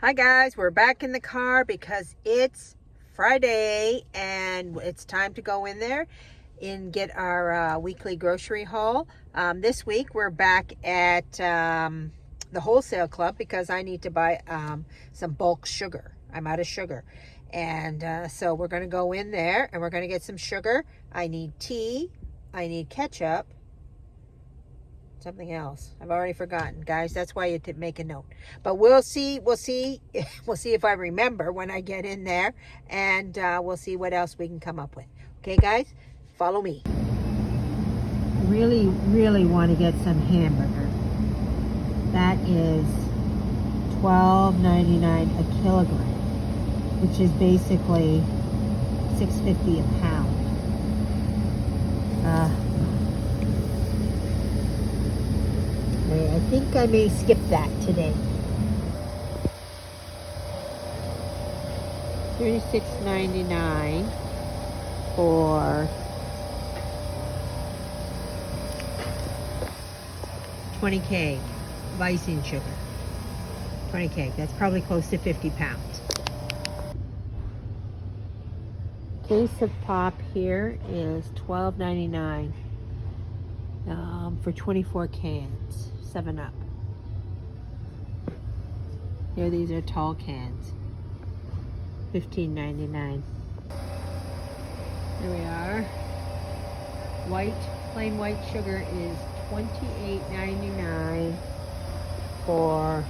Hi guys, we're back in the car because it's Friday and it's time to go in there and get our weekly grocery haul. This week we're back at the wholesale club because I need to buy some bulk sugar. I'm out of sugar. And so we're going to go in there and we're going to get some sugar. I need tea. I need ketchup. Something else I've already forgotten, guys. That's why you make a note. But we'll see we'll see if I remember when I get in there, and we'll see what else we can come up with. Okay guys, follow me. Really want to get some hamburger. That is $12.99 a kilogram, which is basically $6.50 a pound. I think I may skip that today. $36.99 for 20 kg of icing sugar. 20 kg, that's probably close to 50 pounds. Case of pop here is $12.99 for 24 cans. 7-Up. Here, these are tall cans. $15.99. Here we are. Plain white sugar is $28.99 for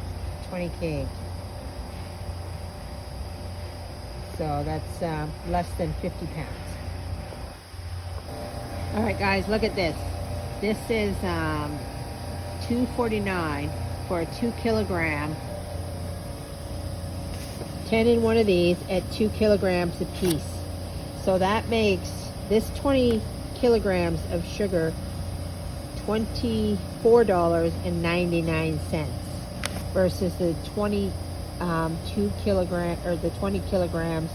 20 kg. So that's less than 50 pounds. All right, guys, look at this. This is $2.49 for a 2 kilogram. 10 in one of these at 2 kilograms a piece. So that makes this 20 kilograms of sugar $24.99 versus the 20 kilograms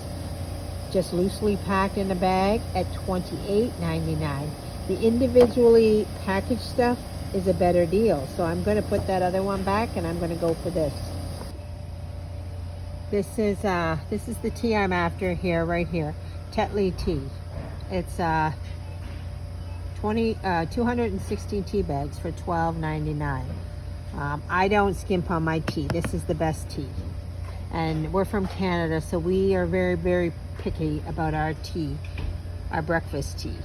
just loosely packed in a bag at $28.99. The individually packaged stuff is a better deal. So I'm going to put that other one back and I'm going to go for this. This is the tea I'm after here, right here. Tetley tea. It's 216 tea bags for $12.99. I don't skimp on my tea. This is the best tea. And we're from Canada, so we are very, very picky about our tea, our breakfast tea.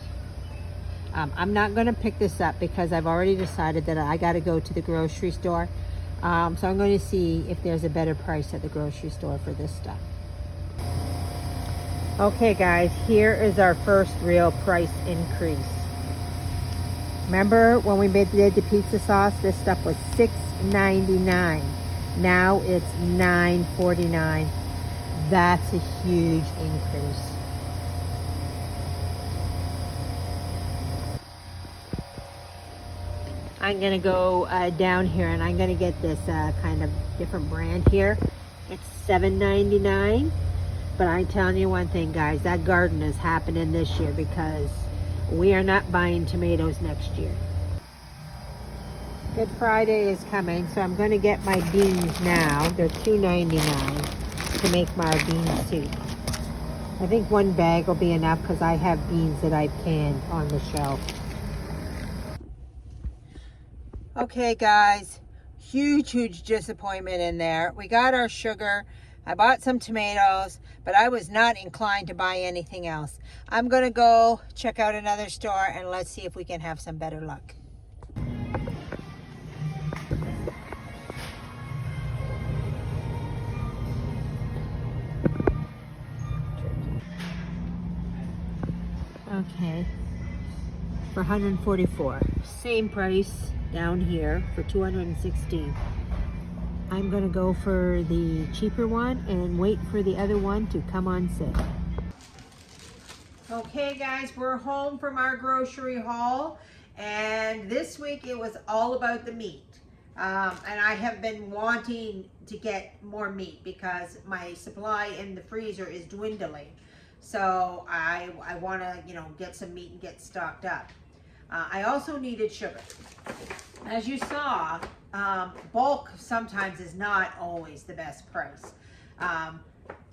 I'm not going to pick this up because I've already decided that I got to go to the grocery store. So I'm going to see if there's a better price at the grocery store for this stuff. Okay guys, here is our first real price increase. Remember when we did the pizza sauce? This stuff was $6.99. Now it's $9.49. That's a huge increase. I'm gonna go down here and I'm gonna get this kind of different brand here. It's $7.99. But I'm telling you one thing, guys, that garden is happening this year because we are not buying tomatoes next year. Good Friday is coming, so I'm going to get my beans now. They're $2.99 to make my bean soup. I think one bag will be enough because I have beans that I've canned on the shelf. Okay, guys, huge disappointment in there. We got our sugar. I bought some tomatoes, but I was not inclined to buy anything else. I'm going to go check out another store and let's see if we can have some better luck. Okay, for 144. Same price down here for 216. I'm gonna go for the cheaper one and wait for the other one to come on sale. Okay guys, we're home from our grocery haul, and this week it was all about the meat. And I have been wanting to get more meat because my supply in the freezer is dwindling. So I want to, get some meat and get stocked up. I also needed sugar. As you saw, bulk sometimes is not always the best price.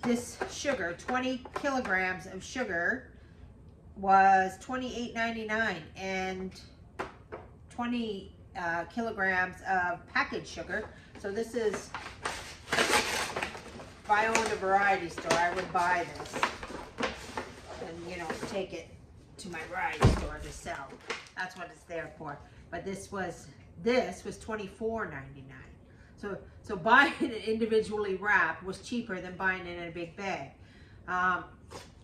This sugar, 20 kilograms of sugar, was $28.99, and 20 kilograms of packaged sugar. So this is, if I owned a variety store, I would buy this and, you know, take it to my variety store to sell. That's what it's there for. But this was $24.99. So buying it individually wrapped was cheaper than buying it in a big bag.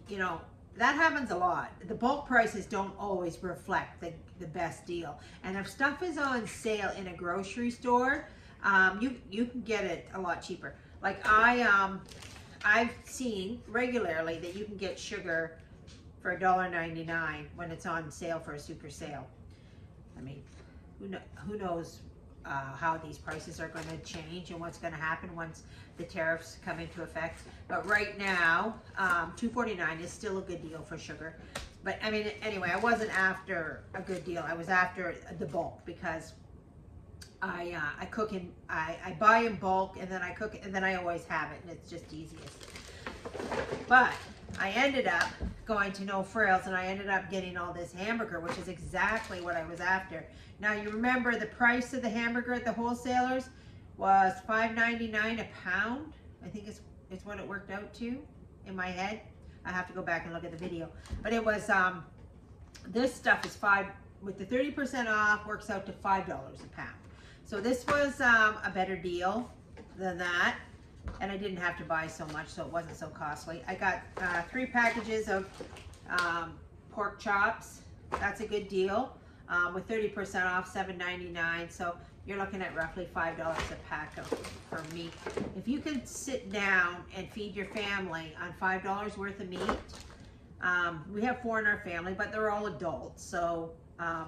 You know, that happens a lot. The bulk prices don't always reflect the best deal. And if stuff is on sale in a grocery store, you can get it a lot cheaper. Like I've seen regularly that you can get sugar for $1.99 when it's on sale for a super sale. I mean, who knows how these prices are going to change and what's going to happen once the tariffs come into effect. But right now, $2.49 is still a good deal for sugar. But I mean, anyway, I wasn't after a good deal. I was after the bulk, because I buy in bulk, and then I cook it, and then I always have it, and it's just easiest. But I ended up going to No Frills, and I ended up getting all this hamburger, which is exactly what I was after. Now, you remember the price of the hamburger at the wholesalers was $5.99 a pound. I think it's what it worked out to in my head. I have to go back and look at the video. But it was, this stuff is with the 30% off, works out to $5 a pound. So this was a better deal than that. And I didn't have to buy so much, so it wasn't so costly. I got 3 packages of pork chops. That's a good deal. With 30% off, $7.99. So you're looking at roughly $5 a pack for meat. If you can sit down and feed your family on $5 worth of meat, we have 4 in our family, but they're all adults. So I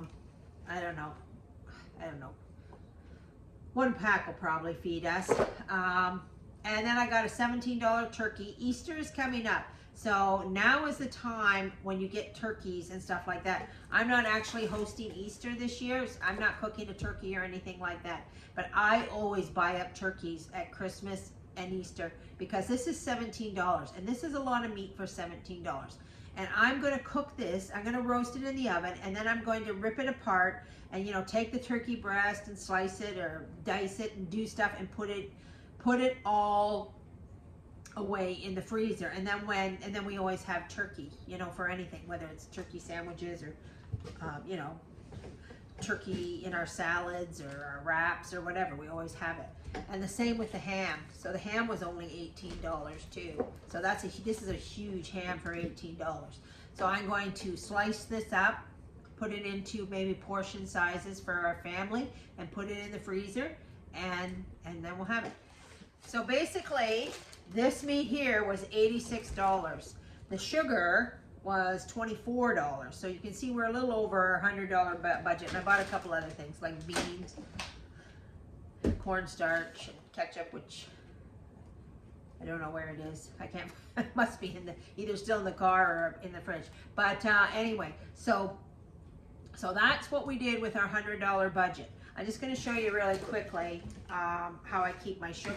don't know. 1 pack will probably feed us. And then I got a $17 turkey. Easter is coming up. So now is the time when you get turkeys and stuff like that. I'm not actually hosting Easter this year. I'm not cooking a turkey or anything like that. But I always buy up turkeys at Christmas and Easter, because this is $17. And this is a lot of meat for $17. And I'm going to cook this. I'm going to roast it in the oven. And then I'm going to rip it apart and, you know, take the turkey breast and slice it or dice it and do stuff and put it all away in the freezer. And then we always have turkey, you know, for anything, whether it's turkey sandwiches or you know, turkey in our salads or our wraps or whatever. We always have it. And the same with the ham. So the ham was only $18 too. So this is a huge ham for $18. So I'm going to slice this up, put it into maybe portion sizes for our family, and put it in the freezer, and then we'll have it. So basically, this meat here was $86. The sugar was $24. So you can see we're a little over our $100 budget. And I bought a couple other things like beans, cornstarch, and ketchup, which I don't know where it is. I can't, it must be either still in the car or in the fridge. But anyway, so that's what we did with our $100 budget. I'm just going to show you really quickly how I keep my sugar.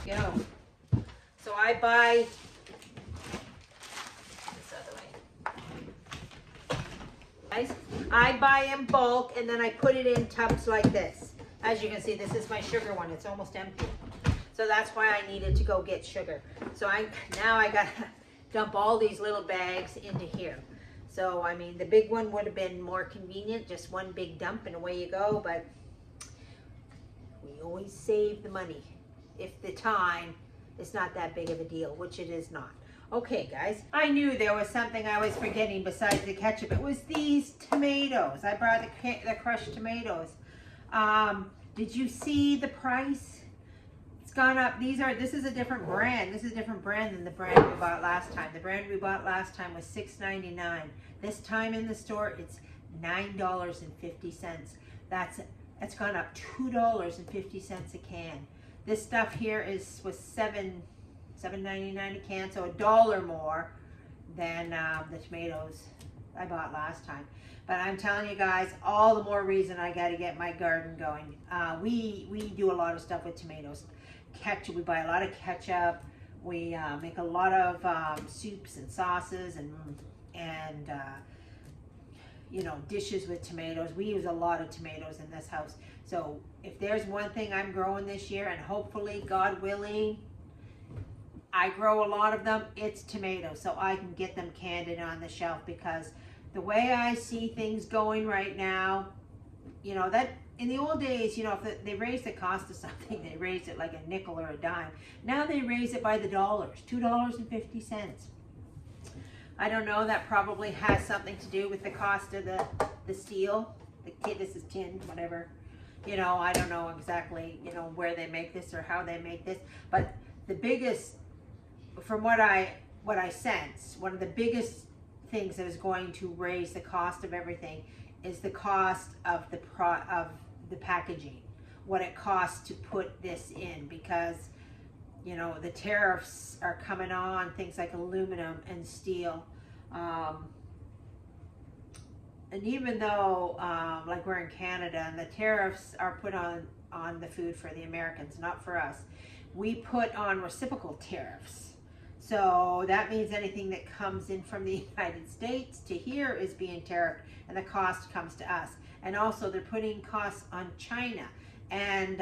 Go. So I buy this other way. Guys, I buy in bulk, and then I put it in tubs like this. As you can see, this is my sugar one. It's almost empty. So that's why I needed to go get sugar. So now I got to dump all these little bags into here. So I mean, the big one would have been more convenient, just one big dump and away you go. But we always save the money if the time is not that big of a deal, which it is not. Okay, guys, I knew there was something I was forgetting besides the ketchup. It was these tomatoes. I brought the crushed tomatoes. Did you see the price? It's gone up. This is a different brand. This is a different brand than the brand we bought last time. The brand we bought last time was $6.99. This time in the store, it's $9.50. That's gone up $2.50 a can. This stuff here was $7.99 a can, so $1 more than the tomatoes I bought last time. But I'm telling you guys, all the more reason I got to get my garden going. We do a lot of stuff with tomatoes. Ketchup, we buy a lot of ketchup. We make a lot of soups and sauces and you know, dishes with tomatoes. We use a lot of tomatoes in this house. So if there's one thing I'm growing this year, and hopefully, God willing, I grow a lot of them, it's tomatoes, so I can get them canned and on the shelf, because the way I see things going right now, you know, that in the old days, you know, if they raised the cost of something, they raised it like a nickel or a dime. Now they raise it by the dollars, $2.50. I don't know, that probably has something to do with the cost of the steel. This is tin, whatever. You know, I don't know exactly, you know, where they make this or how they make this, but the biggest, from what I sense, one of the biggest things that is going to raise the cost of everything is the cost of the packaging, what it costs to put this in, because you know the tariffs are coming on things like aluminum and steel, and even though like we're in Canada and the tariffs are put on the food for the Americans, not for us, we put on reciprocal tariffs. So that means anything that comes in from the United States to here is being tariffed, and the cost comes to us. And also they're putting costs on China, and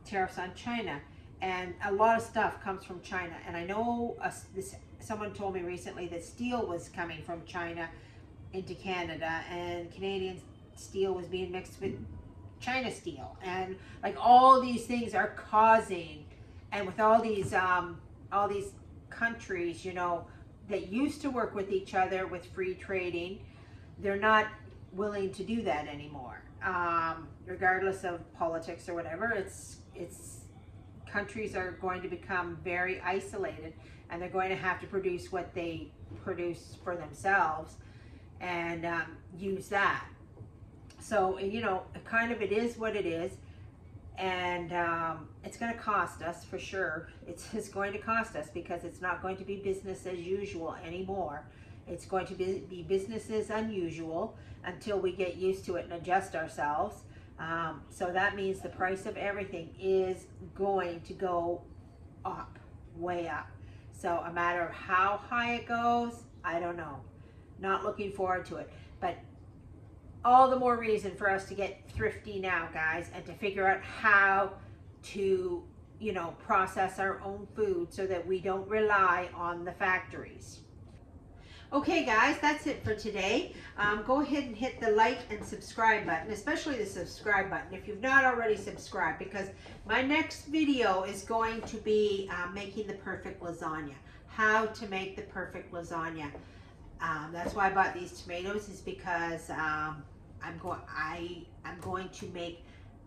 tariffs on China, and a lot of stuff comes from China. And I know someone told me recently that steel was coming from China into Canada, and Canadian steel was being mixed with China steel, and like all these things are causing, and with all these countries, you know, that used to work with each other with free trading, they're not willing to do that anymore. Regardless of politics or whatever, it's countries are going to become very isolated, and they're going to have to produce what they produce for themselves and use that. So, you know, kind of it is what it is. And it's going to cost us for sure. It's going to cost us, because it's not going to be business as usual anymore. It's going to be business as unusual until we get used to it and adjust ourselves. So that means the price of everything is going to go up, way up. So a matter of how high it goes, I don't know. Not looking forward to it. But all the more reason for us to get thrifty now, guys, and to figure out how to, you know, process our own food so that we don't rely on the factories. Okay, guys, that's it for today. Go ahead and hit the like and subscribe button, especially the subscribe button if you've not already subscribed, because my next video is going to be making the perfect lasagna. How to make the perfect lasagna. That's why I bought these tomatoes, is because I'm going to make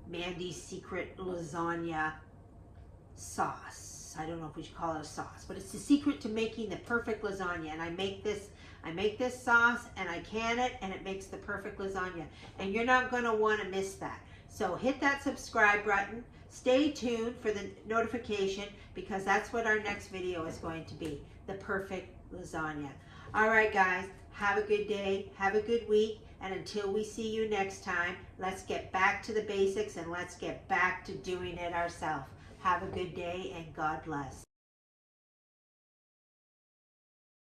Mandy's secret lasagna sauce. I don't know if we should call it a sauce, but it's the secret to making the perfect lasagna. And I make this sauce and I can it, and it makes the perfect lasagna. And you're not going to want to miss that. So hit that subscribe button. Stay tuned for the notification, because that's what our next video is going to be, the perfect lasagna. All right, guys, have a good day, have a good week, and until we see you next time, let's get back to the basics and let's get back to doing it ourselves. Have a good day, and God bless.